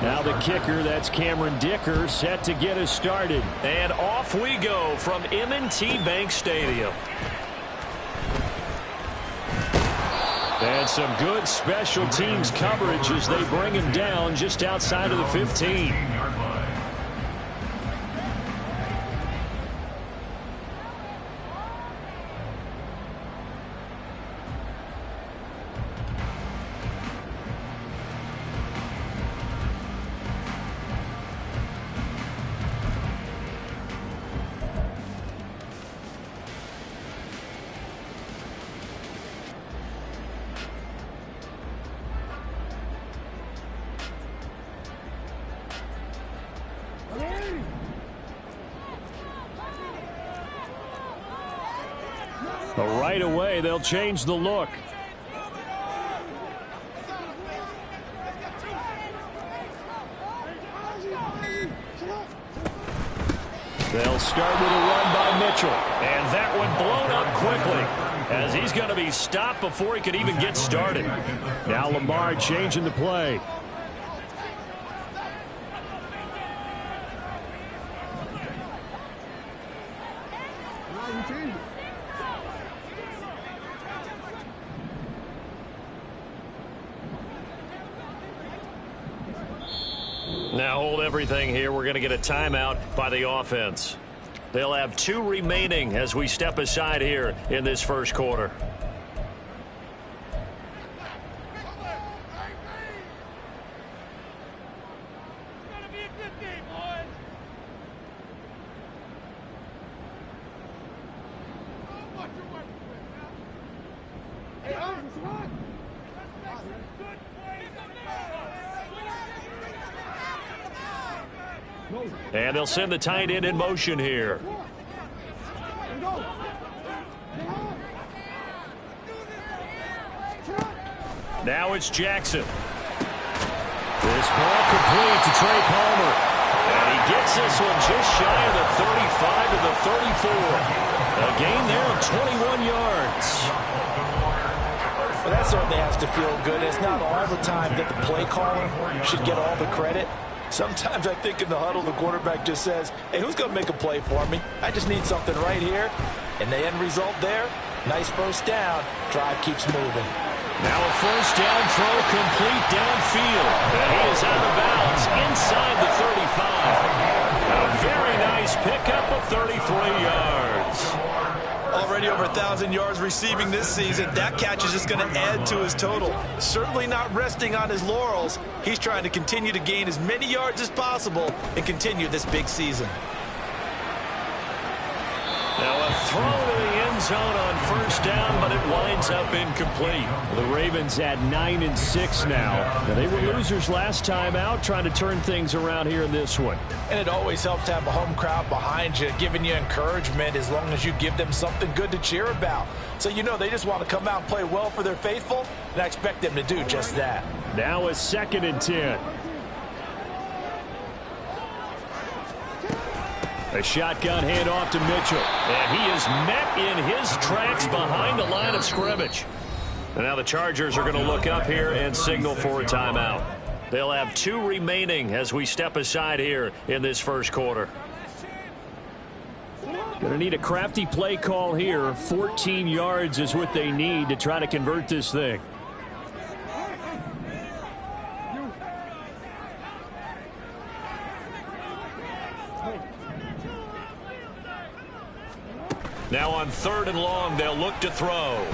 Now the kicker, that's Cameron Dicker, set to get us started. And off we go from M&T Bank Stadium. And some good special teams coverage as they bring him down just outside of the 15. Right away, they'll change the look. They'll start with a run by Mitchell. And that one blown up quickly, as he's going to be stopped before he could even get started. Now Lamar changing the play. Now hold everything here. We're going to get a timeout by the offense. They'll have 2 remaining as we step aside here in this first quarter. And they'll send the tight end in motion here. Now it's Jackson. This ball complete to Trey Palmer. And he gets this one just shy of the 35 to the 34. A gain there of 21 yards. Well, that certainly has to feel good. It's not all the time that the play caller should get all the credit. Sometimes I think in the huddle, the quarterback just says, hey, who's going to make a play for me? I just need something right here. And the end result there, nice first down. Drive keeps moving. Now a first down throw complete downfield. And he is out of bounds inside the 35. A very nice pickup of 33 yards. Already over 1,000 yards receiving this season. That catch is just going to add to his total. Certainly not resting on his laurels. He's trying to continue to gain as many yards as possible and continue this big season. Now a throw to the end zone on first down, but it winds up incomplete. The Ravens at 9-6 now. They were losers last time out, trying to turn things around here in this one. And it always helps to have a home crowd behind you, giving you encouragement as long as you give them something good to cheer about. So you know they just want to come out and play well for their faithful, and I expect them to do just that. Now a 2nd and 10. A shotgun handoff to Mitchell. And he is met in his tracks behind the line of scrimmage. And now the Chargers are going to look up here and signal for a timeout. They'll have 2 remaining as we step aside here in this first quarter. Going to need a crafty play call here. 14 yards is what they need to try to convert this thing. Now on 3rd and long, they'll look to throw. Well,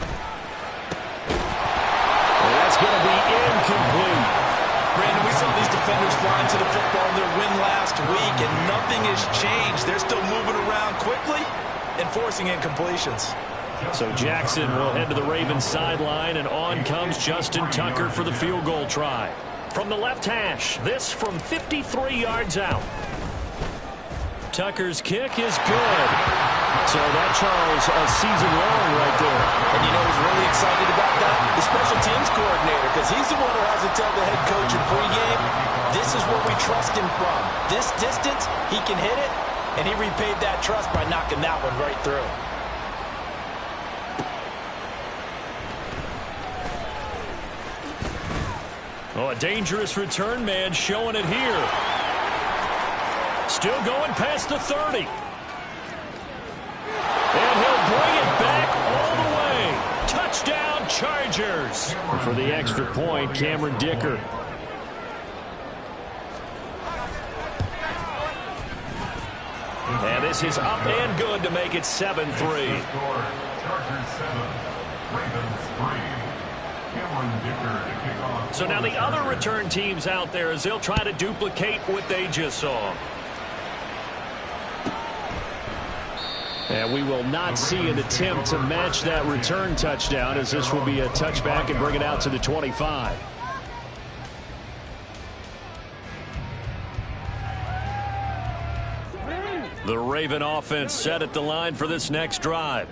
that's going to be incomplete. Brandon, we saw these defenders flying to the football in their win last week, and nothing has changed. They're still moving around quickly and forcing incompletions. So Jackson will head to the Ravens sideline, and on comes Justin Tucker for the field goal try. From the left hash, this from 53 yards out. Tucker's kick is good. So that, Charles, a season long right there. And you know who's really excited about that? The special teams coordinator, because he's the one who has to tell the head coach in pregame, this is what we trust him from. This distance, he can hit it, and he repaid that trust by knocking that one right through. Oh, a dangerous return man showing it here. Still going past the 30. And he'll bring it back all the way. Touchdown, Chargers. For the extra point, Cameron Dicker. And this is up and good to make it 7-3. So now the other return teams out there as they'll try to duplicate what they just saw. And we will not see an attempt to match that return touchdown, as this will be a touchback and bring it out to the 25. The Raven offense set at the line for this next drive.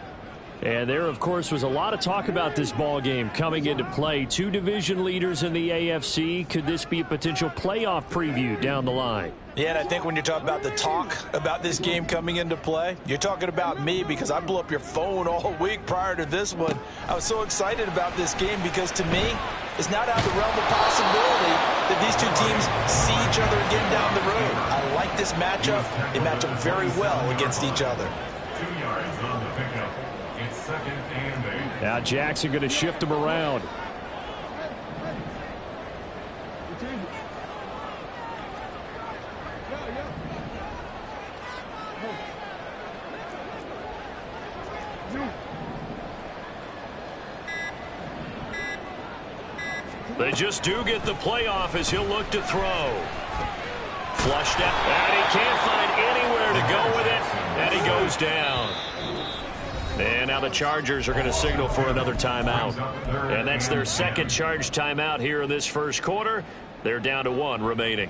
And there, of course, was a lot of talk about this ball game coming into play. Two division leaders in the AFC. Could this be a potential playoff preview down the line? Yeah, and I think when you're talking about the talk about this game coming into play, you're talking about me, because I blew up your phone all week prior to this one. I was so excited about this game because, to me, it's not out of the realm of possibility that these two teams see each other again down the road. I like this matchup. They match up very well against each other. 2 yards on the pickup. It's 2nd and 8. Now Jackson going to shift him around. They just do get the playoff as he'll look to throw. Flushed out, and he can't find anywhere to go with it, and he goes down. And now the Chargers are going to signal for another timeout. And that's their second charge timeout here in this first quarter. They're down to 1 remaining.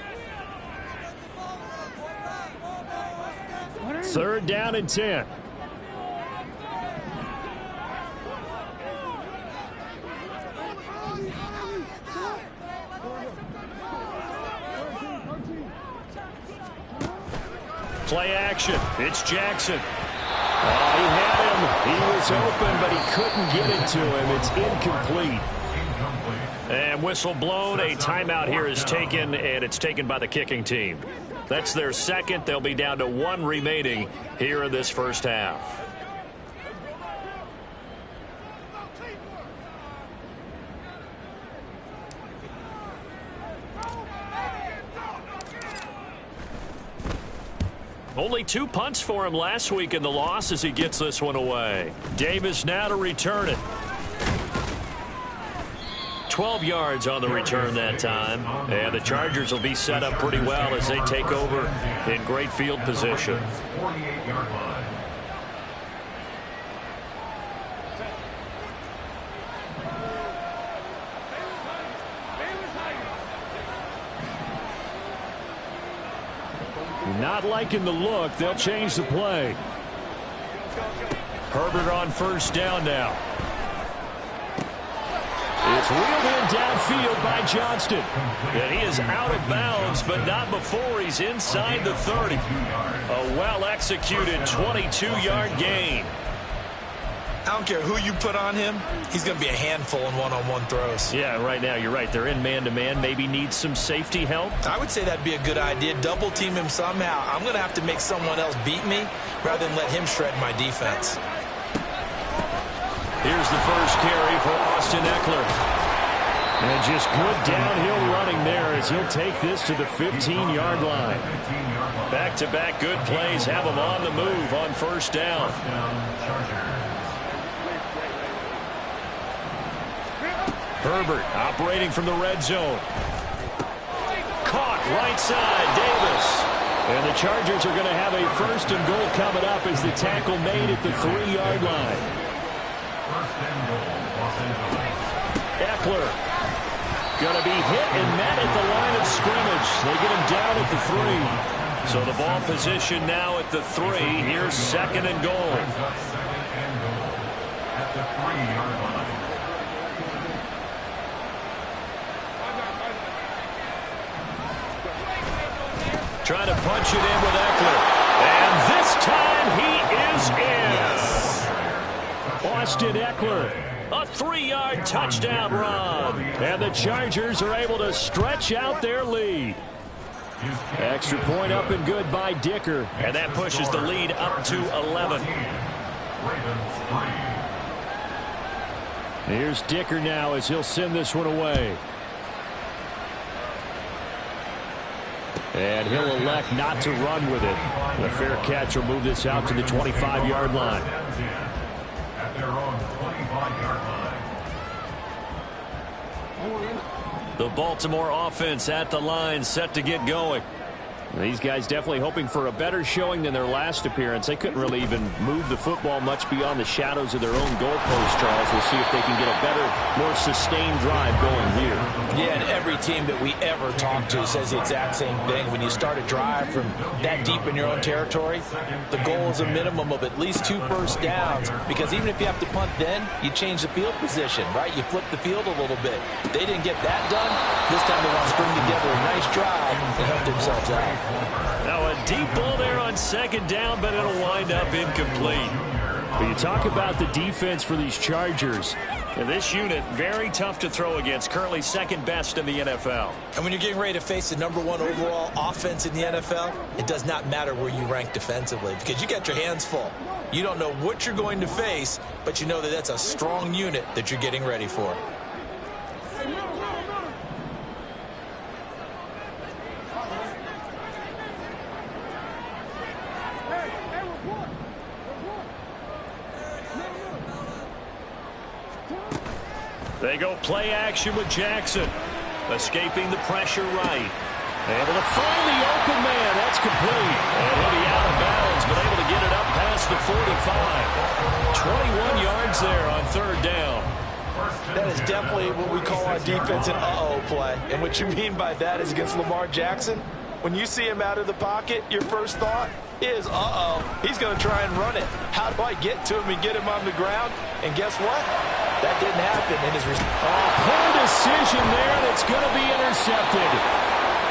3rd down and 10. Play action. It's Jackson. He had him. He was open, but he couldn't get it to him. It's incomplete. And whistle blown. A timeout here is taken, and it's taken by the kicking team. That's their second. They'll be down to 1 remaining here in this first half. Only 2 punts for him last week in the loss as he gets this one away. Davis now to return it. 12 yards on the return that time. And the Chargers will be set up pretty well as they take over in great field position. 48-yard line. Not liking the look. They'll change the play. Herbert on first down now. It's reeled in downfield by Johnston. And he is out of bounds, but not before he's inside the 30. A well-executed 22-yard gain. I don't care who you put on him. He's going to be a handful in one-on-one throws. Yeah, right now you're right. They're in man-to-man. Maybe needs some safety help. I would say that'd be a good idea. Double team him somehow. I'm going to have to make someone else beat me rather than let him shred my defense. Here's the first carry for Austin Eckler. And just good downhill running there as he'll take this to the 15-yard line. Back-to-back good plays have him on the move on first down. Herbert operating from the red zone. Caught right side, Davis. And the Chargers are going to have a 1st and goal coming up as the tackle made at the 3-yard line. Eckler going to be hit and met at the line of scrimmage. They get him down at the 3. So the ball position now at the 3. Here's 2nd and goal. At the 3-yard line. Trying to punch it in with Eckler. And this time he is in. Yes. Austin Eckler, a 3-yard touchdown run. And the Chargers are able to stretch out their lead. Extra point up and good by Dicker. And that pushes the lead up to 11. Here's Dicker now as he'll send this one away. And he'll elect not to run with it. The fair catch will move this out to the 25-yard line. At their own 25-yard line. The Baltimore offense at the line, set to get going. These guys definitely hoping for a better showing than their last appearance. They couldn't really even move the football much beyond the shadows of their own goalpost, Charles. We'll see if they can get a better, more sustained drive going here. Yeah, and every team that we ever talk to says the exact same thing. When you start a drive from that deep in your own territory, the goal is a minimum of at least 2 first downs, because even if you have to punt then, you change the field position, right? You flip the field a little bit. They didn't get that done. This time they want to string together a nice drive and help themselves out. Now a deep ball there on second down, but it'll wind up incomplete. But you talk about the defense for these Chargers. And this unit, very tough to throw against, currently second best in the NFL. And when you're getting ready to face the #1 overall offense in the NFL, it does not matter where you rank defensively, because you got your hands full. You don't know what you're going to face, but you know that that's a strong unit that you're getting ready for. They go play action with Jackson. Escaping the pressure right. Able to find the open man. That's complete. And he'll be out of bounds, but able to get it up past the 45. 21 yards there on third down. That is definitely what we call our defense an uh-oh play. And what you mean by that is against Lamar Jackson, when you see him out of the pocket, your first thought is, uh-oh, he's going to try and run it. How do I get to him and get him on the ground? And guess what? That didn't happen in his poor decision there, and it's going to be intercepted.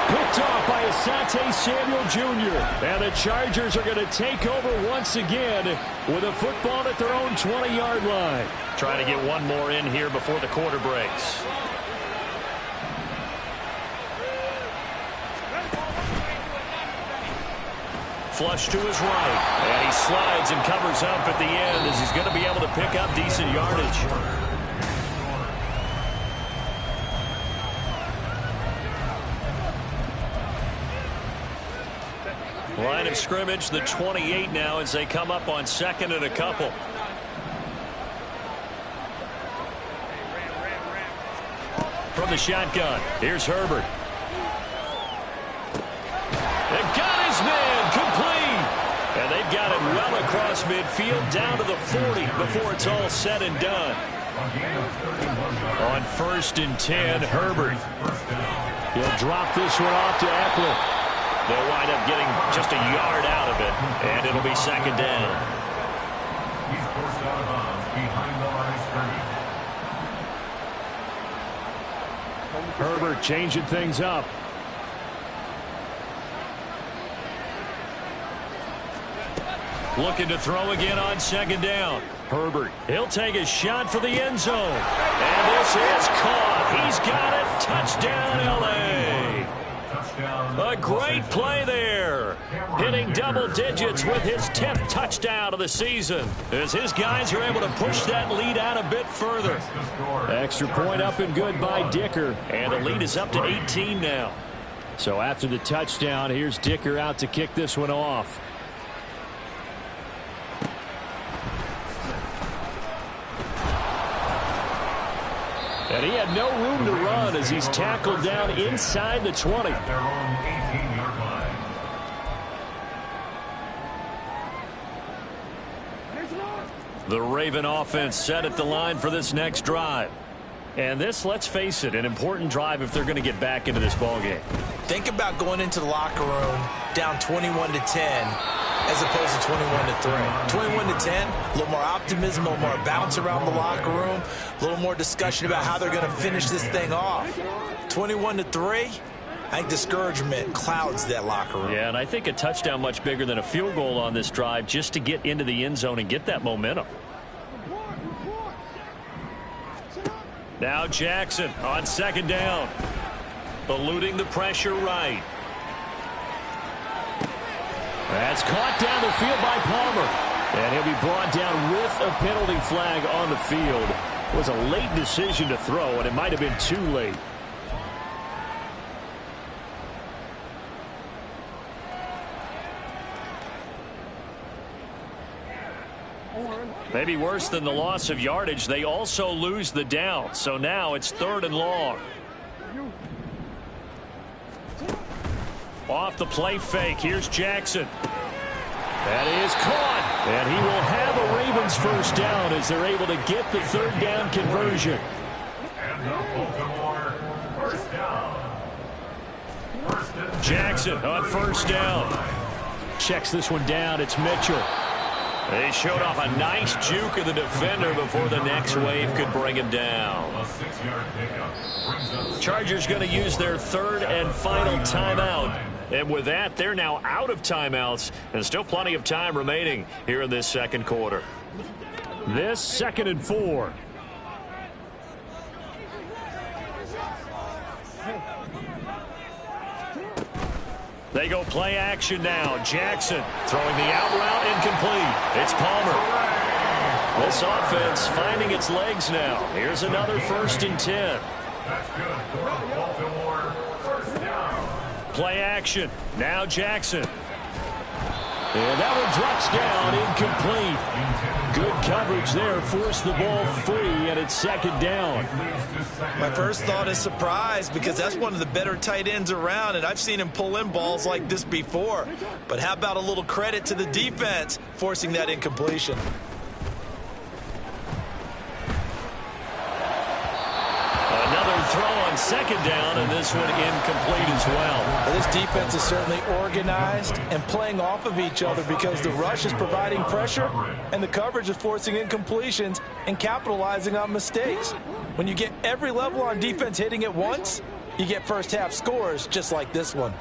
Picked off by Asante Samuel Jr. And the Chargers are going to take over once again with a football at their own 20-yard line. Trying to get one more in here before the quarter breaks. Flush to his right. And he slides and covers up at the end as he's going to be able to pick up decent yardage. Line of scrimmage, the 28 now as they come up on second and a couple. From the shotgun, here's Herbert. They got his man complete. And they've got it well across midfield down to the 40 before it's all said and done. On 1st and 10, Herbert. He'll drop this one off to Eckler. They'll wind up getting just a yard out of it, and it'll be second down. He's forced out of bounds behind the line of scrimmage. Herbert changing things up. Looking to throw again on second down. Herbert, he'll take a shot for the end zone. And this is caught. He's got it. Touchdown, L.A. A great play there. Hitting double digits with his 10th touchdown of the season, as his guys are able to push that lead out a bit further. Extra point up and good by Dicker. And the lead is up to 18 now. So after the touchdown, here's Dicker out to kick this one off. And he had no room to run as he's tackled down inside the 20. At their own 18-yard line. The Raven offense set at the line for this next drive. And this, let's face it, an important drive if they're going to get back into this ballgame. Think about going into the locker room down 21-10 as opposed to 21-3. 21-10, a little more optimism, a little more bounce around the locker room, a little more discussion about how they're going to finish this thing off. 21-3, I think discouragement clouds that locker room. Yeah, and I think a touchdown much bigger than a field goal on this drive just to get into the end zone and get that momentum. Now Jackson on second down. Eluding the pressure right. That's caught down the field by Palmer. And he'll be brought down with a penalty flag on the field. It was a late decision to throw, and it might have been too late. Maybe worse than the loss of yardage, they also lose the down. So now it's 3rd and long. Off the play fake. Here's Jackson. That is caught. And he will have a Ravens first down as they're able to get the 3rd down conversion. And the Baltimore first down. Jackson on first down. Checks this one down. It's Mitchell. They showed off a nice juke of the defender before the next wave could bring him down. A 6-yard pickup brings up Chargers going to use their 3rd and final timeout. And with that, they're now out of timeouts and still plenty of time remaining here in this second quarter. This 2nd and 4. They go play action now. Jackson throwing the out route incomplete. It's Palmer. This offense finding its legs now. Here's another 1st and 10. That's good for Baltimore first down. Play action. Now Jackson. And that one drops down incomplete. Good coverage there. Forced the ball free, and it's 2nd down. My first thought is surprise because that's one of the better tight ends around, and I've seen him pull in balls like this before. But how about a little credit to the defense forcing that incompletion? Another throw on 2nd down, and this one incomplete as well. This defense is certainly organized and playing off of each other because the rush is providing pressure and the coverage is forcing incompletions and capitalizing on mistakes. When you get every level on defense hitting at once, you get first half scores just like this one.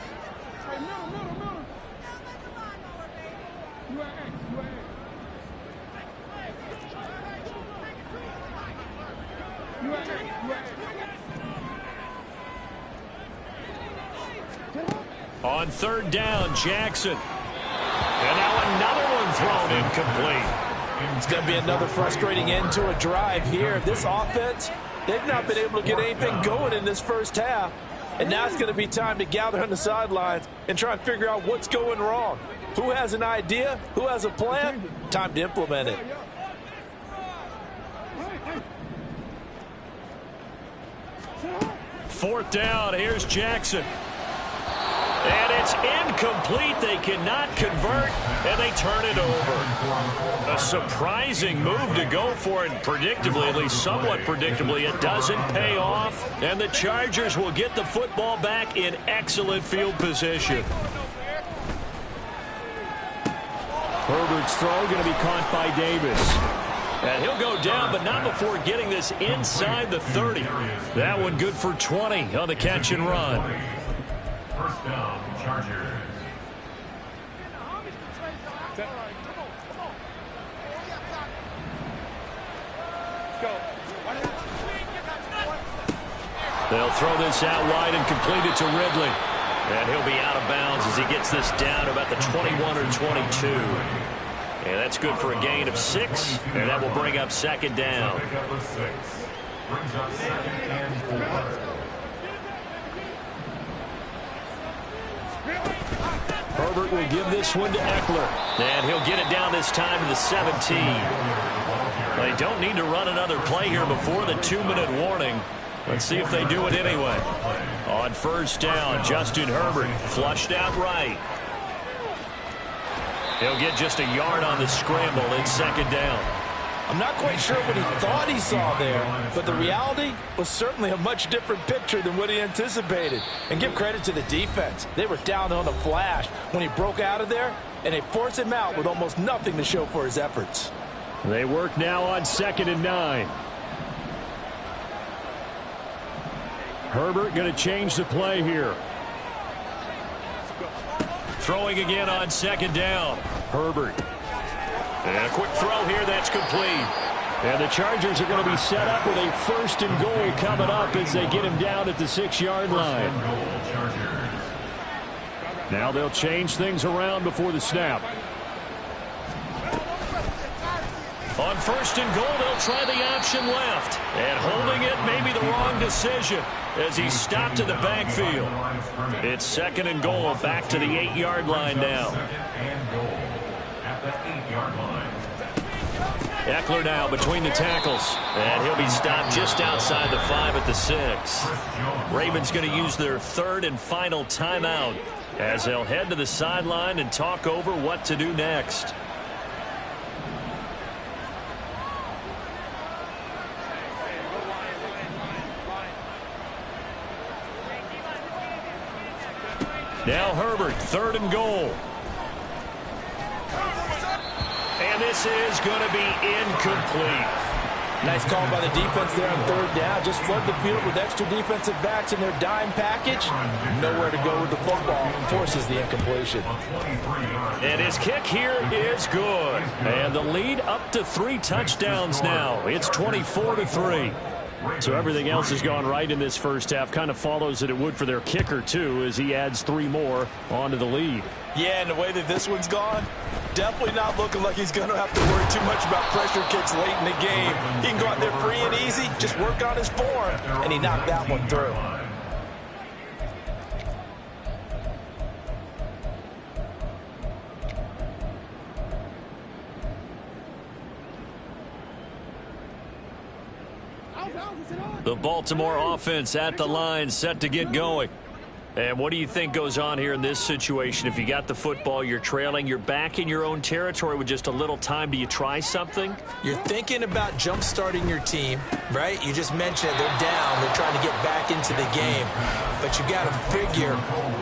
On 3rd down, Jackson. And now another one thrown incomplete. It's going to be another frustrating end to a drive here. This offense, they've not been able to get anything going in this first half. And now it's going to be time to gather on the sidelines and try and figure out what's going wrong. Who has an idea? Who has a plan? Time to implement it. Fourth down, here's Jackson. And it's incomplete. They cannot convert, and they turn it over. A surprising move to go for it, predictably, at least somewhat predictably. It doesn't pay off, and the Chargers will get the football back in excellent field position. Herbert's throw going to be caught by Davis. And he'll go down, but not before getting this inside the 30. That one good for 20 on the catch and run. First down, Chargers. They'll throw this out wide and complete it to Ridley. And he'll be out of bounds as he gets this down to about the 21 or 22. And that's good for a gain of 6, and that will bring up 2nd down. Pickup of 6. Brings up 2nd and 4. Herbert will give this one to Eckler. And he'll get it down this time to the 17. They don't need to run another play here before the 2-minute warning. Let's see if they do it anyway. On first down, Justin Herbert flushed out right. He'll get just a yard on the scramble in 2nd down. I'm not quite sure what he thought he saw there, but the reality was certainly a much different picture than what he anticipated. And give credit to the defense. They were down on a flash when he broke out of there, and they forced him out with almost nothing to show for his efforts. They work now on 2nd and 9. Herbert going to change the play here. Throwing again on 2nd down. Herbert. And a quick throw here that's complete. And the Chargers are going to be set up with a 1st and goal coming up as they get him down at the 6-yard line. Now they'll change things around before the snap. On 1st and goal, they'll try the option left. And holding it may be the wrong decision as he's stopped in the backfield. It's 2nd and goal, back to the 8-yard line now. Eckler now between the tackles. And he'll be stopped just outside the 5 at the 6. Ravens going to use their 3rd and final timeout as they'll head to the sideline and talk over what to do next. Now Herbert, 3rd and goal. And this is going to be incomplete. Nice call by the defense there on 3rd down. Just flood the field with extra defensive backs in their dime package. Nowhere to go with the football. Forces the incompletion. And his kick here is good. And the lead up to 3 touchdowns now. It's 24-3. So everything else has gone right in this first half. Kind of follows that it would for their kicker, too, as he adds 3 more onto the lead. Yeah, and the way that this one's gone, definitely not looking like he's going to have to worry too much about pressure kicks late in the game. He can go out there free and easy, just work on his form, and he knocked that one through. The Baltimore offense at the line, set to get going. And what do you think goes on here in this situation? If you got the football, you're trailing, you're back in your own territory with just a little time. Do you try something? You're thinking about jump-starting your team, right? You just mentioned it. They're down. They're trying to get back into the game. But you got to figure,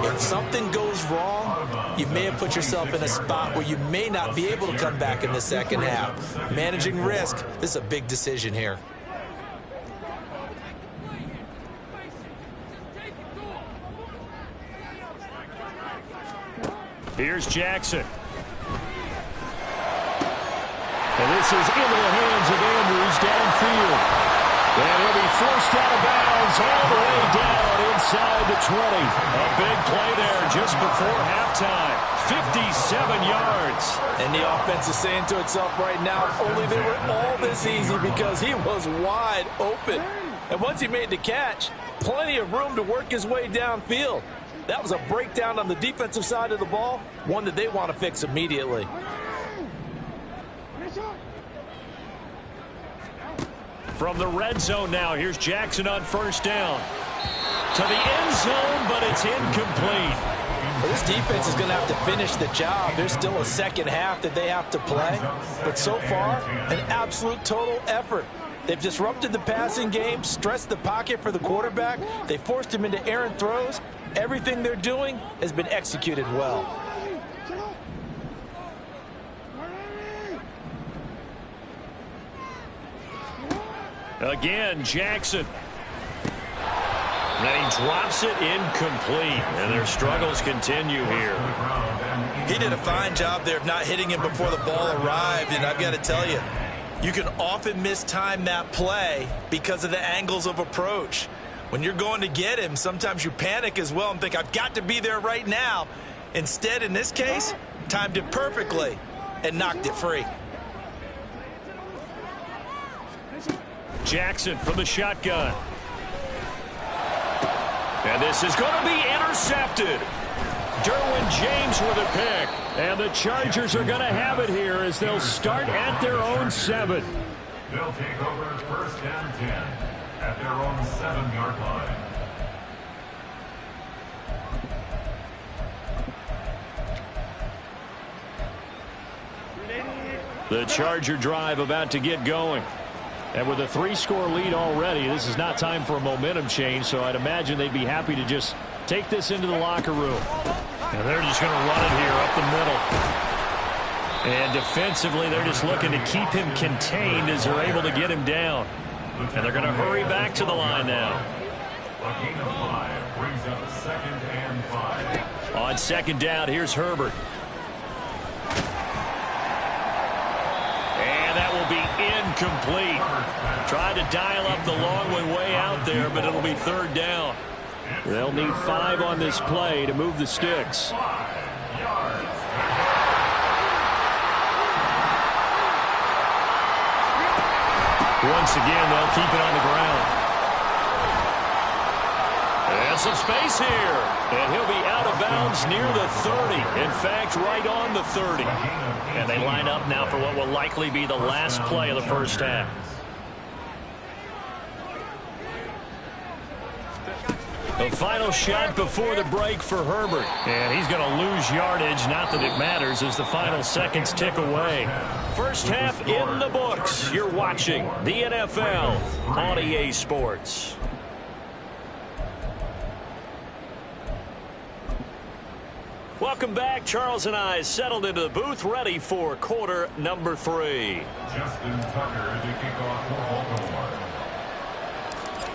if something goes wrong, you may have put yourself in a spot where you may not be able to come back in the second half. Managing risk, this is a big decision here. Here's Jackson. And this is into the hands of Andrews downfield. And he'll be forced out of bounds all the way down inside the 20. A big play there just before halftime. 57 yards. And the offense is saying to itself right now, if only they were all this easy, because he was wide open. And once he made the catch, plenty of room to work his way downfield. That was a breakdown on the defensive side of the ball, one that they want to fix immediately. From the red zone now, here's Jackson on 1st down. To the end zone, but it's incomplete. Well, this defense is going to have to finish the job. There's still a second half that they have to play. But so far, an absolute total effort. They've disrupted the passing game, stressed the pocket for the quarterback. They forced him into errant throws. Everything they're doing has been executed well. Again, Jackson. And he drops it incomplete. And their struggles continue here. He did a fine job there of not hitting him before the ball arrived. And I've got to tell you, you can often mistime that play because of the angles of approach. When you're going to get him, sometimes you panic as well and think, I've got to be there right now. Instead, in this case, timed it perfectly and knocked it free. Jackson from the shotgun. And this is going to be intercepted. Derwin James with a pick. And the Chargers are going to have it here as they'll start at their own 7. They'll take over 1st and 10 at their own 7-yard line. The Charger drive about to get going. And with a 3-score lead already, this is not time for a momentum change, so I'd imagine they'd be happy to just take this into the locker room. And they're just going to run it here up the middle. And defensively, they're just looking to keep him contained as they're able to get him down. And they're going to hurry back to the line now. A gain of 5 brings up 2nd and 5. On 2nd down, here's Herbert. And that will be incomplete. Tried to dial up the long way out there, but it'll be third down. They'll need 5 on this play to move the sticks. Once again, they'll keep it on the ground. And some space here. And he'll be out of bounds near the 30. In fact, right on the 30. And they line up now for what will likely be the last play of the first half. The final shot before the break for Herbert. And he's going to lose yardage. Not that it matters as the final seconds tick away. First half in the books. You're watching the NFL on EA Sports. Welcome back. Charles and I settled into the booth, ready for quarter number 3. Justin Tucker to kick off for Baltimore.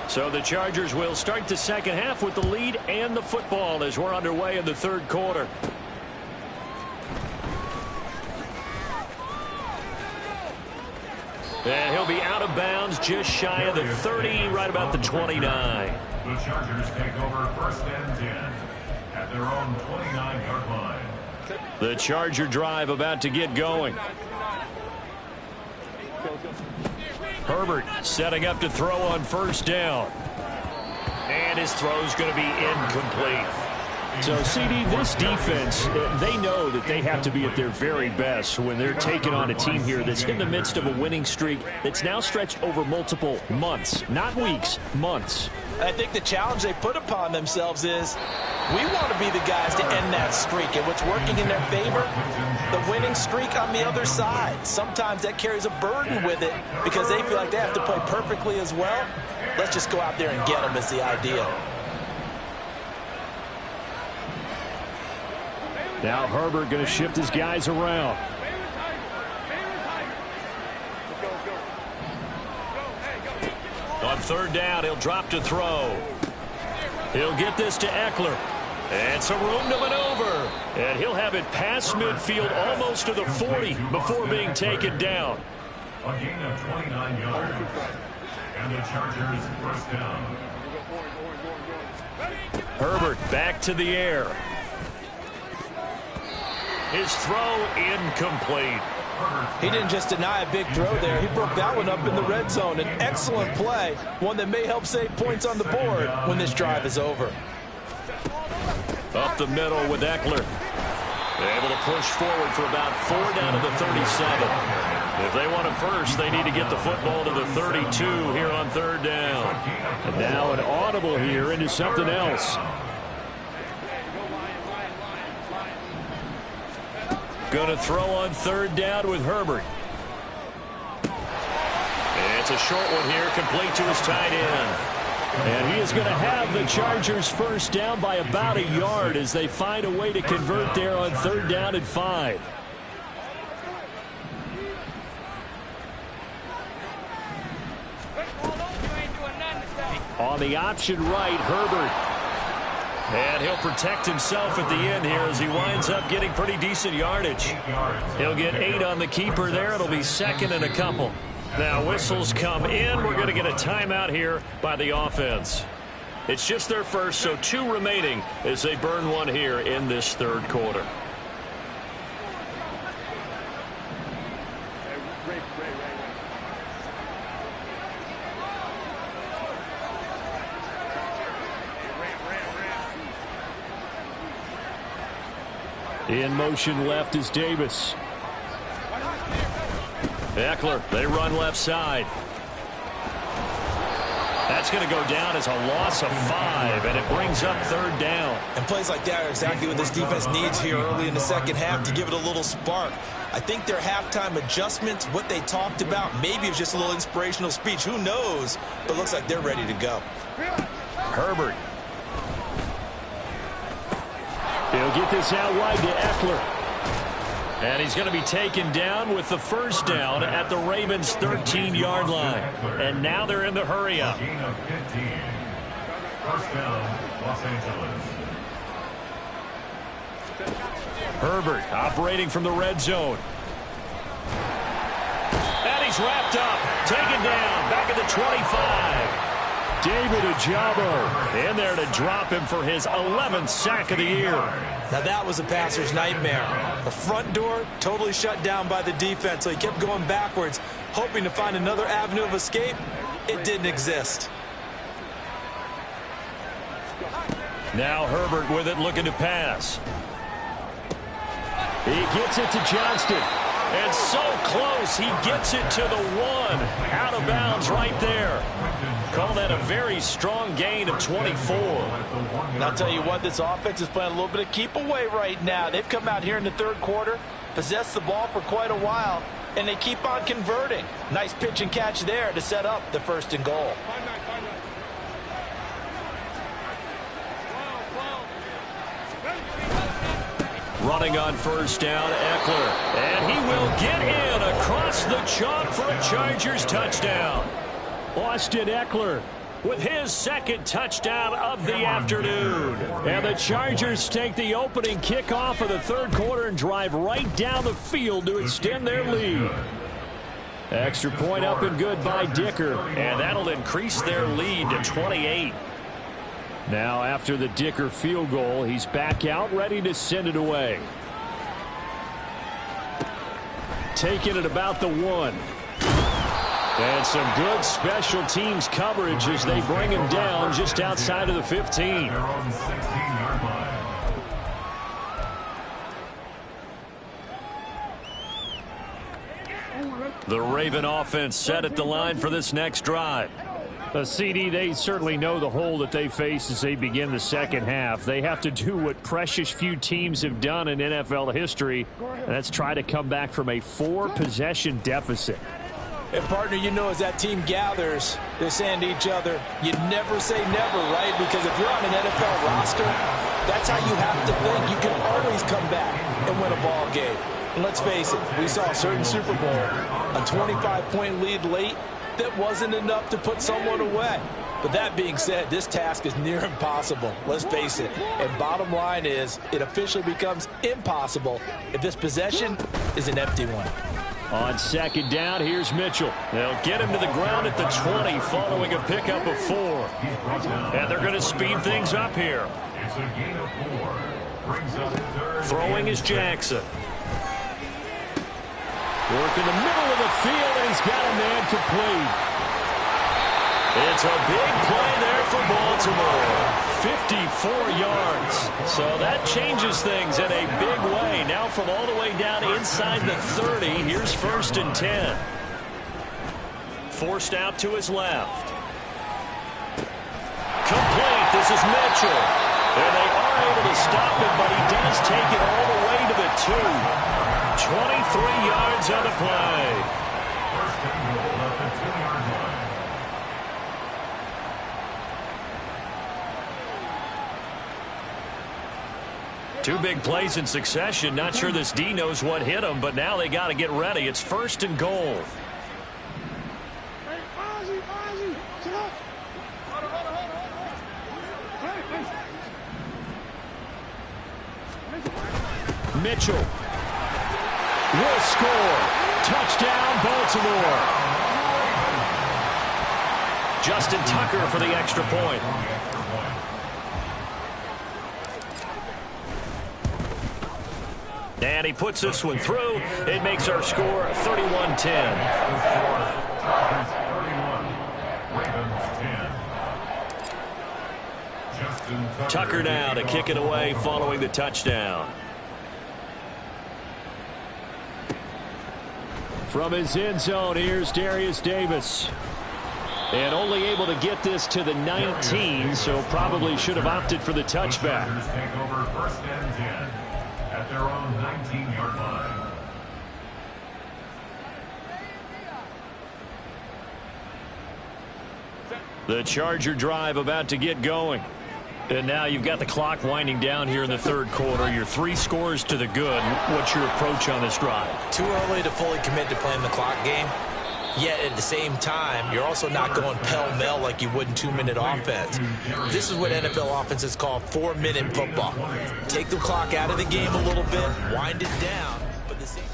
So the Chargers will start the second half with the lead and the football as we're underway in the third quarter. And he'll be out of bounds just shy of the 30, right about the 29. The Chargers take over first and 10 at their own 29-yard line. The Charger drive about to get going. Herbert setting up to throw on first down. And his throw's going to be incomplete. So, CD, this defense, they know that they have to be at their very best when they're taking on a team here that's in the midst of a winning streak that's now stretched over multiple months, not weeks, months. I think the challenge they put upon themselves is we want to be the guys to end that streak. And what's working in their favor? The winning streak on the other side. Sometimes that carries a burden with it because they feel like they have to play perfectly as well. Let's just go out there and get them is the idea. Now Herbert going to shift his guys around. On third down, he'll drop to throw. He'll get this to Eckler. And some room to maneuver. And he'll have it past midfield almost to the 40 before being taken down. A gain of 29 yards. And the Chargers first down. Herbert back to the air. His throw incomplete. He didn't just deny a big throw there. He broke that one up in the red zone. An excellent play, one that may help save points on the board when this drive is over. Up the middle with Eckler. Able to push forward for about 4 down to the 37. If they want it first, they need to get the football to the 32 here on third down. And now an audible here into something else. Going to throw on third down with Herbert. It's a short one here, complete to his tight end. And he is going to have the Chargers first down by about a yard as they find a way to convert there on third down and 5. On the option right, Herbert. And he'll protect himself at the end here as he winds up getting pretty decent yardage. He'll get 8 on the keeper there. It'll be second and a couple. Now whistles come in. We're going to get a timeout here by the offense. It's just their first, so 2 remaining as they burn one here in this third quarter. In motion left is Davis. Eckler, they run left side. That's going to go down as a loss of 5, and it brings up third down. And plays like that are exactly what this defense needs here early in the second half to give it a little spark. I think their halftime adjustments, what they talked about, maybe it's just a little inspirational speech. Who knows? But it looks like they're ready to go. Herbert. He'll get this out wide to Eckler. And he's going to be taken down with the first down at the Ravens' 13-yard line. And now they're in the hurry-up. Gain of 15. First down, Los Angeles. Herbert operating from the red zone. And he's He's wrapped up, taken down, back at the 25. David Ojabo in there to drop him for his 11th sack of the year. Now that was a passer's nightmare. The front door totally shut down by the defense, so he kept going backwards, hoping to find another avenue of escape. It didn't exist. Now Herbert with it, looking to pass. He gets it to Johnston. And so close, he gets it to the 1. Out of bounds right there. Call that a very strong gain of 24. And I'll tell you what, this offense is playing a little bit of keep away right now. They've come out here in the third quarter, possessed the ball for quite a while, and they keep on converting. Nice pitch and catch there to set up the 1st and goal. Running on 1st down, Eckler. And he will get in across the chalk for a Chargers touchdown. Austin Eckler with his 2nd touchdown of the afternoon. And the Chargers take the opening kickoff of the 3rd quarter and drive right down the field to extend their lead. Extra point up and good by Dicker. And that'll increase their lead to 28. Now after the Dicker field goal, he's back out ready to send it away. Taking it about the 1. And some good special teams coverage as they bring him down just outside of the 15. The Raven offense set at the line for this next drive. CD, they certainly know the hole that they face as they begin the second half. They have to do what precious few teams have done in NFL history, and that's try to come back from a 4-possession deficit. And, partner, you know, as that team gathers, they're saying to each other, you never say never, right? Because if you're on an NFL roster, that's how you have to think. You can always come back and win a ball game. And let's face it, we saw a certain Super Bowl, a 25-point lead late, that wasn't enough to put someone away. But that being said, this task is near impossible. Let's face it. And bottom line is, it officially becomes impossible if this possession is an empty one. On 2nd down, here's Mitchell. They'll get him to the ground at the 20 following a pickup of 4. And they're going to speed things up here. It's a gain of 4. Brings up 3rd. Throwing is Jackson. Work in the middle of the field, and he's got a man complete. It's a big play there for Baltimore. 54 yards. So that changes things in a big way. Now from all the way down inside the 30, here's 1st and 10. Forced out to his left. Complete. This is Mitchell. And they are able to stop him, but he does take it all the way to the 2. 23 yards on the play. 1st and goal at the 2-yard line. Two big plays in succession. Not sure this D knows what hit him, but now they got to get ready. It's 1st and goal. Mitchell will score. Touchdown, Baltimore. Justin Tucker for the extra point. And he puts this one through. It makes our score 31-10. Tucker now to kick it away following the touchdown. From his end zone, here's Darius Davis. And only able to get this to the 19, so probably should have opted for the touchback. Take over 1st and 10 at their own 19-yard line. The Charger drive about to get going. And now you've got the clock winding down here in the 3rd quarter. You're 3 scores to the good. What's your approach on this drive? Too early to fully commit to playing the clock game. Yet at the same time, you're also not going pell-mell like you would in 2-minute offense. This is what NFL offenses call 4-minute football. Take the clock out of the game a little bit, wind it down. But the same...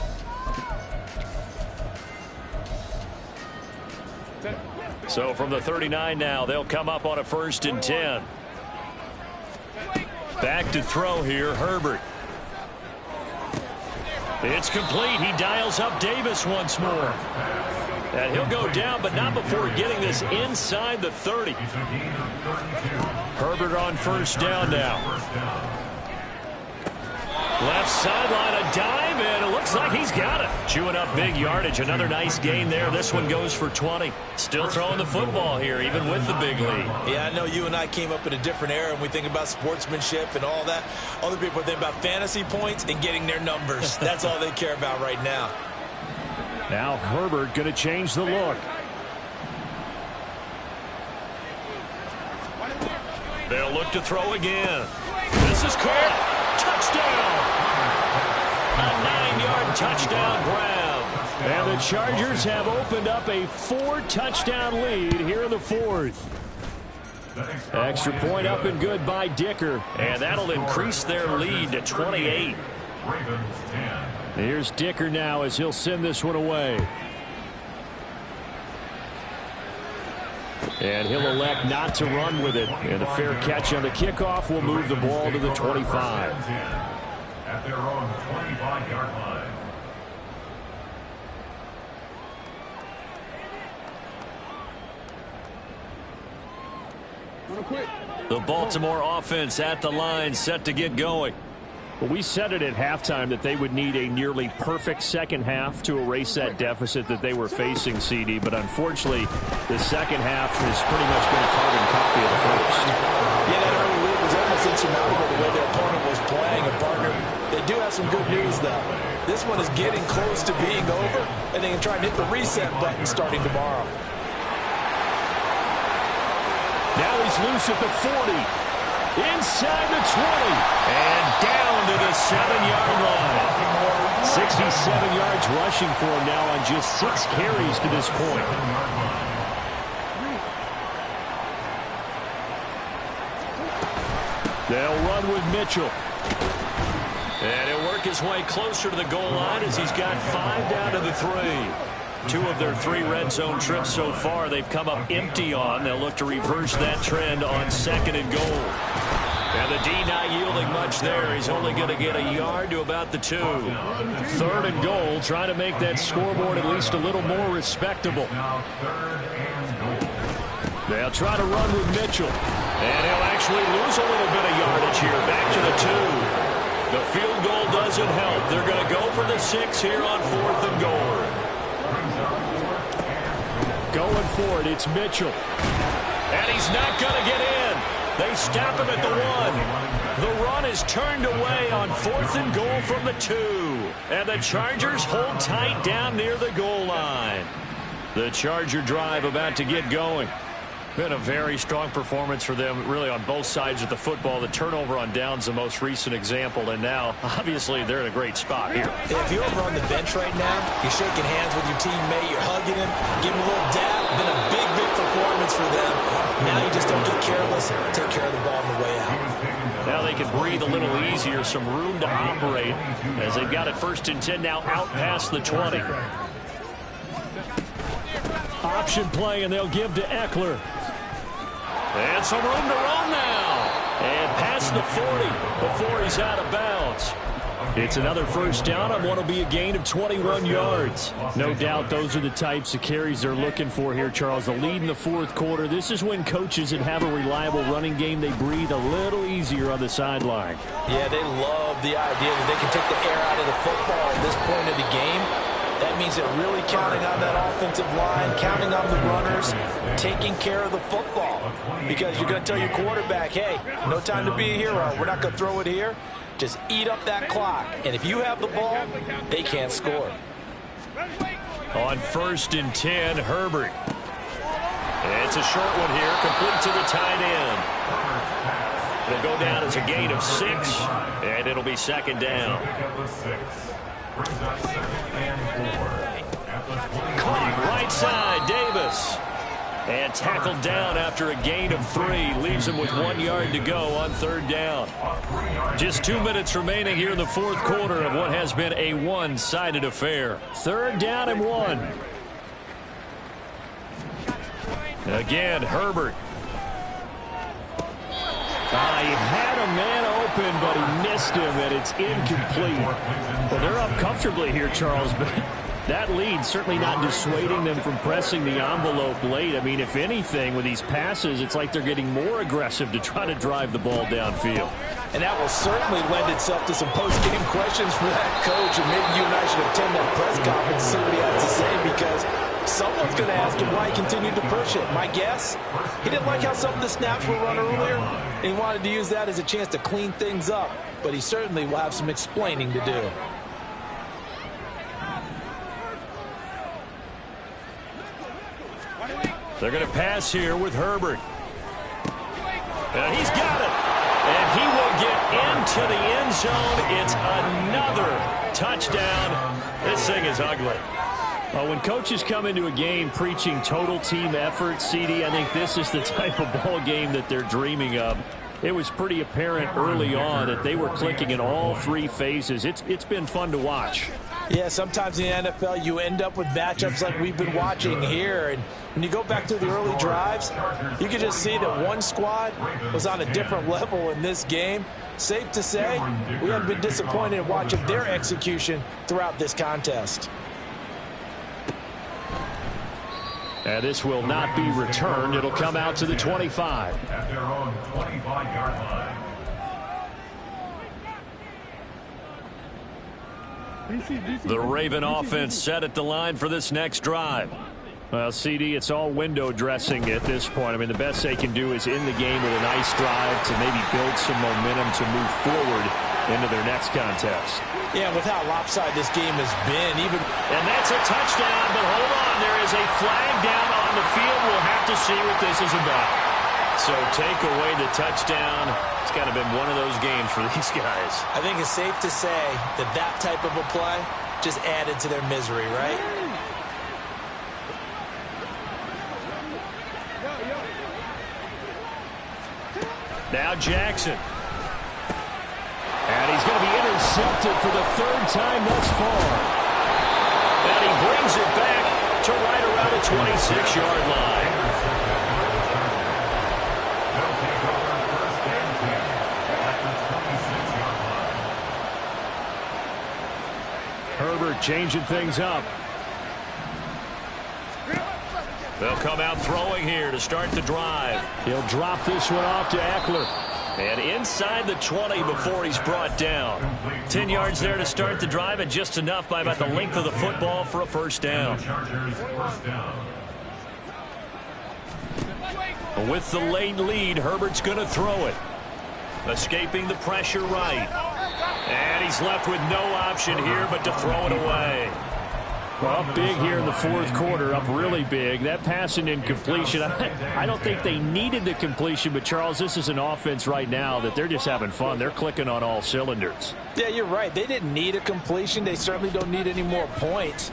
So from the 39 now, they'll come up on a 1st and 10. Back to throw here, Herbert. It's complete. He dials up Davis once more. And he'll go down, but not before getting this inside the 30. Herbert on 1st down now. Left sideline, a dive, and it looks like he's got it. Chewing up big yardage. Another nice gain there. This one goes for 20. Still throwing the football here, even with the big lead. Yeah, I know you and I came up in a different era, and we think about sportsmanship and all that. Other people think about fantasy points and getting their numbers. That's all they care about right now. Now Herbert going to change the look. They'll look to throw again. This is caught. Touchdown. A 9-yard touchdown grab. And the Chargers have opened up a 4-touchdown lead here in the 4th. Extra point up and good by Dicker. And that'll increase their lead to 28. Here's Dicker now as he'll send this one away. And he'll elect not to run with it. And a fair catch on the kickoff will move the ball to the 25. At their own 25-yard line. The Baltimore offense at the line, set to get going. Well, we said it at halftime that they would need a nearly perfect second half to erase that deficit that they were facing, CD. But unfortunately, the second half has pretty much been a carbon copy of the first. Yeah, that early lead was almost insurmountable the way their opponent was playing. And partner, they do have some good news, though. This one is getting close to being over, and they can try and hit the reset button starting tomorrow. Now he's loose at the 40. Inside the 20. And down to the 7-yard line. 67 yards rushing for him now on just 6 carries to this point. They'll run with Mitchell. And he'll work his way closer to the goal line as he's got 5 down to the 3. 2 of their 3 red zone trips so far they've come up empty on. They'll look to reverse that trend on 2nd and goal. And the D not yielding much there. He's only going to get a yard to about the 2. 3rd and goal, trying to make that scoreboard at least a little more respectable. They'll try to run with Mitchell. And he'll actually lose a little bit of yardage here. Back to the 2. The field goal doesn't help. They're going to go for the 6 here on 4th and goal. Going for it, it's Mitchell. And he's not going to get in. They stop him at the 1. The run is turned away on 4th and goal from the 2. And the Chargers hold tight down near the goal line. The Charger drive about to get going. Been a very strong performance for them, really, on both sides of the football. The turnover on downs, the most recent example, and now, obviously, they're in a great spot here. If you're over on the bench right now, you're shaking hands with your teammate, you're hugging him, giving him a little dab. Been a big, big performance for them. Now you just don't get careless, take care of the ball on the way out. Now they can breathe a little easier, some room to operate, as they've got it 1st and 10 now out past the 20. Option play, and they'll give to Eckler. And some room to run now. And past the 40 before he's out of bounds. It's another 1st down on what will be a gain of 21 yards. No doubt those are the types of carries they're looking for here, Charles. The lead in the 4th quarter. This is when coaches that have a reliable running game, they breathe a little easier on the sideline. Yeah, they love the idea that they can take the air out of the football at this point of the game. That means they're really counting on that offensive line, counting on the runners, taking care of the football. Because you're going to tell your quarterback, hey, no time to be a hero. We're not going to throw it here. Just eat up that clock. And if you have the ball, they can't score. On 1st and 10, Herbert. It's a short one here, complete to the tight end. It'll go down as a gain of 6, and it'll be 2nd down. Caught right side, Davis. And tackled down after a gain of 3. Leaves him with 1 yard to go on 3rd down. Just 2 minutes remaining here in the 4th quarter of what has been a one-sided affair. 3rd down and 1. Again, Herbert. He had a man open, but he missed him, and it's incomplete. Well, they're up comfortably here, Charles, but that lead certainly not dissuading them from pressing the envelope late. I mean, if anything, with these passes, it's like they're getting more aggressive to try to drive the ball downfield. And that will certainly lend itself to some post-game questions for that coach, and maybe you and I should attend that press conference and see what he has to say, because someone's going to ask him why he continued to push it. My guess, he didn't like how some of the snaps were run earlier, and he wanted to use that as a chance to clean things up, but he certainly will have some explaining to do. They're going to pass here with Herbert. And he's got it. And he will get into the end zone. It's another touchdown. This thing is ugly. When coaches come into a game preaching total team effort, CD, I think this is the type of ball game that they're dreaming of. It was pretty apparent early on that they were clicking in all three phases. It's been fun to watch. Yeah, sometimes in the NFL you end up with matchups like we've been watching here. And when you go back to the early drives, you can just see that one squad was on a different level in this game. Safe to say, we haven't been disappointed in watching their execution throughout this contest. And this will not be returned. It'll come out to the 25. At their own 25-yard line. The Raven offense set at the line for this next drive. Well, CD, it's all window dressing at this point. I mean, the best they can do is in the game with a nice drive to maybe build some momentum to move forward into their next contest. Yeah, with how lopsided this game has been, And that's a touchdown, but hold on. There is a flag down on the field. We'll have to see what this is about. So take away the touchdown. It's kind of been one of those games for these guys. I think it's safe to say that that type of a play just added to their misery, right? Now Jackson. And he's going to be intercepted for the third time thus far. And he brings it back to right around the 26-yard line. They'll take over first and 10 at the 26-yard line. Herbert changing things up. They'll come out throwing here to start the drive. He'll drop this one off to Eckler. And inside the 20 before he's brought down. 10 yards there to start the drive, and just enough by about the length of the football for a first down. Chargers first down. With the late lead, Herbert's going to throw it. Escaping the pressure right. And he's left with no option here but to throw it away. Well, up big here in the fourth quarter, up really big. That pass and incompletion, I don't think they needed the completion, but Charles, this is an offense right now that they're just having fun. They're clicking on all cylinders. Yeah, you're right. They didn't need a completion. They certainly don't need any more points,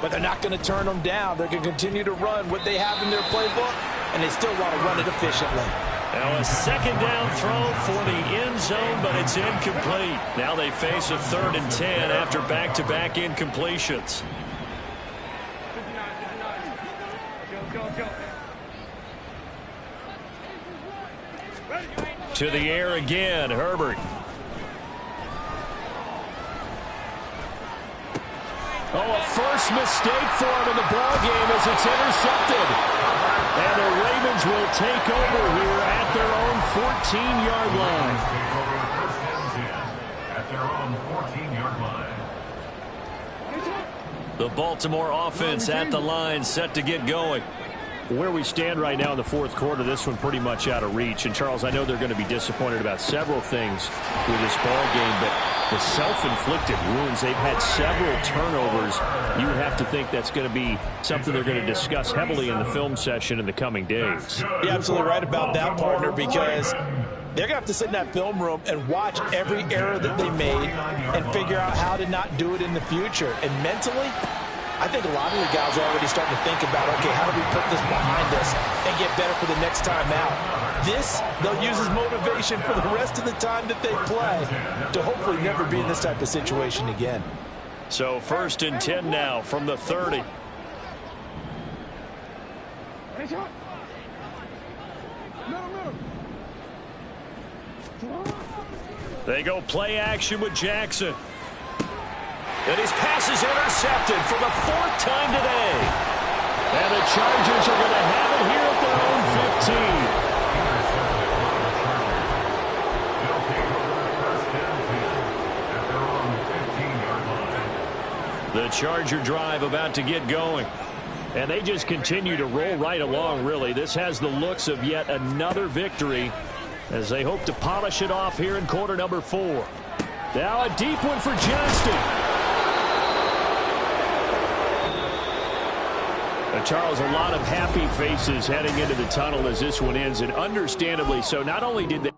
but they're not going to turn them down. They're going to continue to run what they have in their playbook, and they still want to run it efficiently. Now a second down throw for the end zone, but it's incomplete. Now they face a 3rd and 10 after back-to-back incompletions. To the air again, Herbert. Oh, a first mistake for him in the ball game as it's intercepted. And the Ravens will take over here at their own 14-yard line. Take over first and 10 at their own 14-yard line. The Baltimore offense at the line, set to get going. Where we stand right now in the fourth quarter, this one pretty much out of reach. And, Charles, I know they're going to be disappointed about several things with this ball game, but the self-inflicted wounds, they've had several turnovers. You would have to think that's going to be something they're going to discuss heavily in the film session in the coming days. You're absolutely right about that, partner, because they're going to have to sit in that film room and watch every error that they made and figure out how to not do it in the future. And mentally, I think a lot of the guys are already starting to think about, okay, how do we put this behind us and get better for the next time out? This, they'll use as motivation for the rest of the time that they play to hopefully never be in this type of situation again. So 1st and 10 now from the 30. They go play action with Jackson. And his pass is intercepted for the 4th time today. And the Chargers are going to have it here at their own 15. The Charger drive about to get going. And they just continue to roll right along, really. This has the looks of yet another victory as they hope to polish it off here in quarter number 4. Now a deep one for Johnston. Charles, a lot of happy faces heading into the tunnel as this one ends, and understandably so. Not only did they